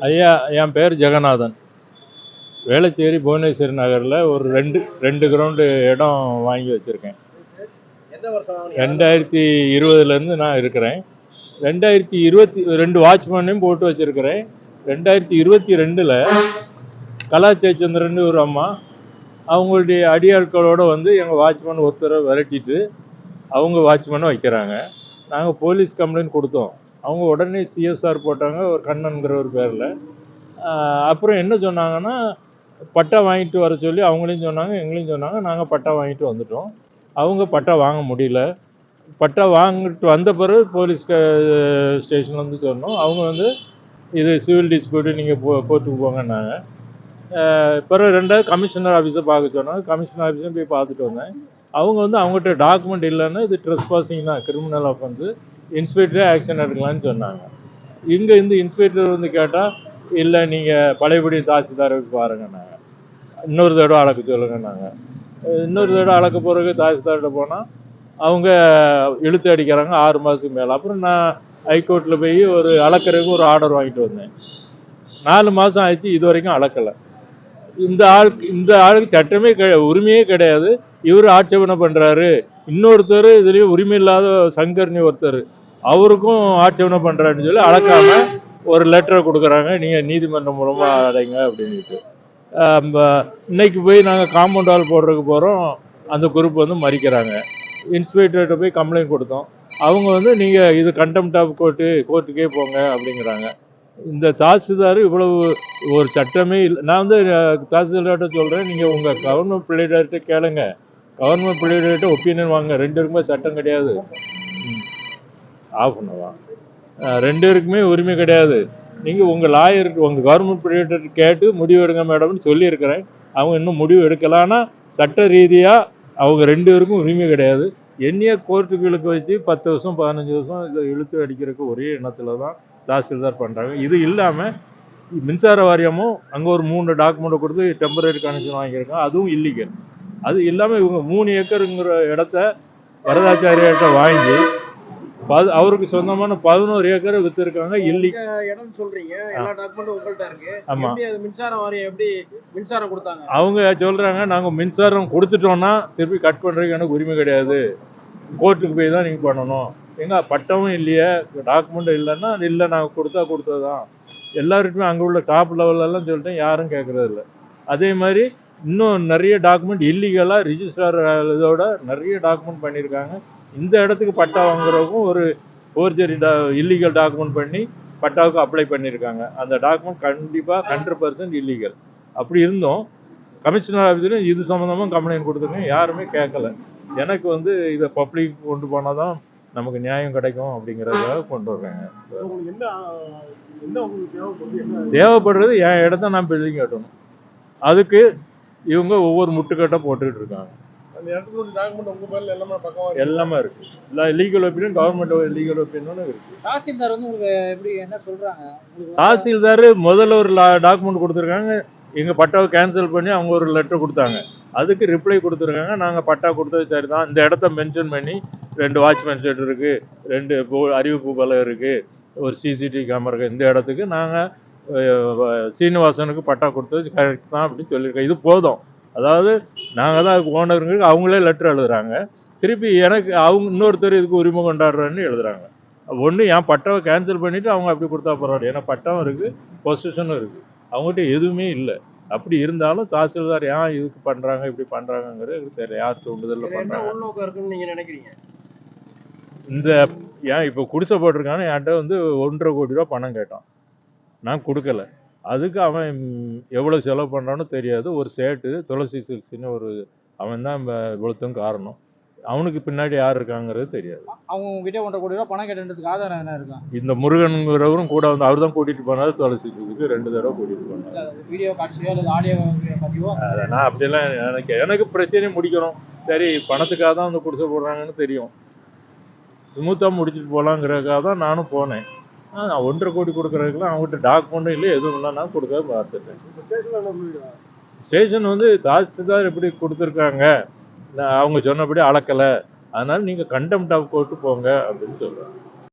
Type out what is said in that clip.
ஐயா, என் பேர் ஜெகநாதன். வேளச்சேரி புவனேஸ்வரி நகரில் ஒரு ரெண்டு கிரவுண்டு இடம் வாங்கி வச்சுருக்கேன். 2020 நான் இருக்கிறேன். 2022 வாட்ச்மேனையும் போட்டு வச்சுருக்கிறேன். 2022 கலா ஜெயச்சந்திரன் ஒரு அம்மா அவங்களுடைய அடியாட்களோடு வந்து எங்கள் வாட்ச்மேன் ஒருத்தரை விரட்டிட்டு அவங்க வாட்ச்மேனை வைக்கிறாங்க. நாங்கள் போலீஸ் கம்ப்ளைண்ட் கொடுத்தோம். அவங்க உடனே சிஎஸ்ஆர் போட்டாங்க, ஒரு கண்ணன்கிற ஒரு பேரில். அப்புறம் என்ன சொன்னாங்கன்னா, பட்டா வாங்கிட்டு வர சொல்லி அவங்களையும் சொன்னாங்க, எங்களையும் சொன்னாங்க. நாங்கள் பட்டா வாங்கிட்டு வந்துட்டோம். அவங்க பட்டா வாங்க முடியல. பட்டா வாங்கிட்டு வந்த பிறகு போலீஸ் ஸ்டேஷன் வந்து சொன்னோம். அவங்க வந்து இது சிவில் டிஸ்பியூட்டு, நீங்கள் கோர்ட்டுக்கு போங்கன்னாங்க. பிறகு ரெண்டாவது கமிஷனர் ஆஃபீஸை பார்க்க சொன்னாங்க. கமிஷனர் ஆஃபீஸையும் போய் பார்த்துட்டு வந்தேன். அவங்க வந்து அவங்ககிட்ட டாக்குமெண்ட் இல்லைன்னா இது ட்ரெஸ்பாசிங் தான், கிரிமினல் ஆஃபென்ஸு, இன்ஸ்பெக்டரே ஆக்ஷன் எடுக்கலான்னு சொன்னாங்க. இங்கே இந்த இன்ஸ்பெக்டர் வந்து கேட்டால், இல்லை நீங்கள் பழையபடி தாசில்தாருக்கு பாருங்கன்னாங்க. இன்னொரு தடவை அளக்க சொல்லுங்கன்னாங்க. இன்னொரு தடவை அளக்க பிறகு தாசில்தார்கிட்ட போனால் அவங்க இழுத்து அடிக்கிறாங்க 6 மாதத்துக்கு மேலே. அப்புறம் நான் ஹைகோர்ட்டில் போய் ஒரு அளக்கிறதுக்கு ஒரு ஆர்டர் வாங்கிட்டு வந்தேன். 4 மாதம் ஆயிடுச்சு, இது வரைக்கும் அளக்கலை. இந்த ஆளுக்கு சட்டமே உரிமையே கிடையாது. இவர் ஆட்சேபனை பண்ணுறாரு. இன்னொருத்தர் இதுலேயும் உரிமை இல்லாத சங்கர்னி ஒருத்தர், அவருக்கும் ஆட்சேபனை பண்ணுறாருன்னு சொல்லி அளக்காம ஒரு லெட்டரை கொடுக்குறாங்க, நீங்கள் நீதிமன்றம் மூலமாக அடைங்க அப்படின்ட்டு. இன்னைக்கு போய் நாங்கள் காம்பவுண்ட் வால் போடுறதுக்கு போகிறோம். அந்த குரூப் வந்து மறிக்கிறாங்க. இன்ஸ்பெக்டர்கிட்ட போய் கம்ப்ளைண்ட் கொடுத்தோம். அவங்க வந்து நீங்கள் இது கண்டெம்ட் ஆஃப் கோர்ட்டுக்கே போங்க அப்படிங்கிறாங்க. இந்த தாசில்தார் இவ்வளவு ஒரு சட்டமே இல்லை. நான் வந்து தாசில்தார்கிட்ட சொல்கிறேன், நீங்கள் உங்கள் கவர்மெண்ட் பிள்ளைகிட்ட கேளுங்க, கவர்மெண்ட் பிள்ளைகிட்ட ஒப்பீனியன் வாங்க. 2 பேருக்குமே சட்டம் கிடையாது. ஆஃப் பண்ணவா? 2 பேருக்குமே உரிமை கிடையாது. நீங்கள் உங்கள் லாயருக்கு, உங்கள் கவர்மெண்ட் பிள்ளைகிட்ட கேட்டு முடிவு எடுங்க மேடம்னு சொல்லியிருக்கிறேன். அவங்க இன்னும் முடிவு எடுக்கலான்னா சட்ட ரீதியாக அவங்க 2 பேருக்கும் உரிமை கிடையாது. என்னைய கோர்ட்டுகளுக்கு வச்சு 10 வருஷம் 15 வருஷம் இதை இழுத்து அடிக்கிறதுக்கு ஒரே எண்ணத்தில் தான் தாசில்தார் பண்ணுறாங்க. இது இல்லாமல் மின்சார வாரியமும் அங்கே ஒரு 3 டாக்குமெண்ட்டை கொடுத்து டெம்பரரி கனெக்ஷன் வாங்கியிருக்காங்க, அதுவும் இல்லீகல். அது இல்லாமல் இவங்க 3 ஏக்கருங்கிற இடத்த வரதாச்சாரியார்கிட்ட வாங்கி அவருக்கு சொந்தமான 11 ஏக்கரை வித்துருக்காங்க. இடம் சொல்றீங்க, எல்லா டாக்குமெண்ட்டும் உங்கள்கிட்ட இருக்கு. ஆமா, அது மின்சார வாரியம் எப்படி மின்சாரம் கொடுத்தாங்க? அவங்க சொல்றாங்க, நாங்க மின்சாரம் கொடுத்துட்டோம்னா திருப்பி கட் பண்றதுக்கு எனக்கு உரிமை கிடையாது, கோர்ட்டுக்கு போய் தான் நீங்க பண்ணணும். எங்க பட்டமும் இல்லையே, டாக்குமெண்ட் இல்லைன்னா இல்லை, நாங்கள் கொடுத்ததுதான். எல்லாருக்குமே அங்கே உள்ள டாப் லெவலெல்லாம் சொல்லிட்டேன், யாரும் கேட்கறது இல்லை. அதே மாதிரி இன்னும் நிறைய டாக்குமெண்ட் இல்லீகலாக ரிஜிஸ்டர் இதோட நிறைய டாக்குமெண்ட் பண்ணியிருக்காங்க. இந்த இடத்துக்கு பட்டா வாங்குறவங்க ஒரு ஃபோர்ஜரி இல்லீகல் டாக்குமெண்ட் பண்ணி பட்டாவுக்கு அப்ளை பண்ணியிருக்காங்க. அந்த டாக்குமெண்ட் கண்டிப்பாக 100% இல்லீகல். அப்படி இருந்தோம் கமிஷனர் ஆஃபீஸில் இது சம்மந்தமாக கம்ப்ளைண்ட் கொடுத்துருக்கேன், யாருமே கேட்கல. எனக்கு வந்து இதை பப்ளிக் கொண்டு போனால் தான் நமக்கு நியாயம் கிடைக்கும் அப்படிங்கிறதுக்காக கொண்டு வர்றாங்க. தேவைப்படுறது என் இடத்த நான் பில்டிங் கட்டணும். அதுக்கு இவங்க ஒவ்வொரு முட்டுக்கட்டை போட்டுக்கிட்டு இருக்காங்க. எல்லாமே இருக்கு. Legal opinion, government legal opinion இருக்கு. தாசில்தார் வந்து உங்களுக்கு எப்படி என்ன சொல்றாங்க? தாசில்தார் முதல்ல ஒரு டாக்குமெண்ட் கொடுத்துருக்காங்க, எங்க பட்டாவை கேன்சல் பண்ணி அவங்க ஒரு லெட்டர் கொடுத்தாங்க. அதுக்கு ரிப்ளை கொடுத்துருக்காங்க, நாங்கள் பட்டா கொடுத்தது சரிதான், இந்த இடத்த மென்ஷன் பண்ணி 2 வாட்ச்மேன் ஷெட் இருக்கு, 2 அறிவிப்பு பலம் இருக்கு, ஒரு சிசிடிவி கேமரா இருக்கு, இந்த இடத்துக்கு நாங்கள் சீனிவாசனுக்கு பட்டா கொடுத்தது கரெக்ட் தான் அப்படின்னு சொல்லியிருக்கோம். இது போதும். அதாவது நாங்கள் தான் ஓனருங்களுக்கு அவங்களே லெட்டர் எழுதுறாங்க, திருப்பி எனக்கு அவங்க இன்னொருத்தர் இதுக்கு உரிமை கொண்டாடுறேன்னு எழுதுறாங்க. ஒன்று என் பட்டாவை கேன்சல் பண்ணிவிட்டு அவங்க அப்படி கொடுத்தா பரவாயில்ல, ஏன்னா பட்டம் இருக்குது, பொசிஷனும் இருக்குது, அவங்ககிட்ட எதுவுமே இல்லை. அப்படி இருந்தாலும் தாசில்தார் ஏன் இதுக்கு பண்ணுறாங்க, இப்படி பண்ணுறாங்கிறது எனக்கு தெரியல, யார் தூண்டுதலில் பண்ணுறாங்க நீங்கள் நினைக்கிறீங்க? இந்த ஏன் இப்போ குடிசை போட்டிருக்கான்னு என்கிட்ட வந்து 1.5 கோடி ரூபா பணம் கேட்டான், நான் கொடுக்கல. அதுக்கு அவன் எவ்வளோ செலவு பண்ணுறான்னு தெரியாது. ஒரு சேட்டு துளசி சில்க்ஸ்ன்னு ஒரு அவன் தான் இவ்வளோத்தும் காரணம். அவனுக்கு பின்னாடி யார் இருக்காங்கிறது தெரியாது. அவங்க கிட்டே 1.5 கோடி ரூபா பணம் கேட்டதுக்கு ஆதாரம் என்ன இருக்கும்? இந்த முருகனுங்கிறவரும் கூட வந்து அவர் தான் கூட்டிகிட்டு போனார், துளசி சில்க்ஸுக்கு 2 தடவை கூட்டிகிட்டு போனார். வீடியோ காட்சியோ அல்லது ஆடியோ பதிவோ? நான் அப்படிலாம் எனக்கு பிரச்சனையை முடிக்கணும். சரி, பணத்துக்காக தான் வந்து குடிசை போடுறாங்கன்னு தெரியும், ஸ்மூத்தாக முடிச்சுட்டு போகலாங்கிறதுக்காக தான் நானும் போனேன். நான் 1.5 கோடி கொடுக்குறதுக்குலாம் அவங்ககிட்ட டாக்குமெண்ட்டும் இல்லை, எதுவும் இல்லை, நான் கொடுக்க பார்த்துட்டேன். ஸ்டேஷன் வந்து தாசில்தார் எப்படி கொடுத்துருக்காங்க, அவங்க சொன்னபடி அளக்கலை, அதனால நீங்கள் கண்டெம்ட் ஆஃப் கோர்ட்டு போங்க அப்படின்னு சொல்கிறாங்க.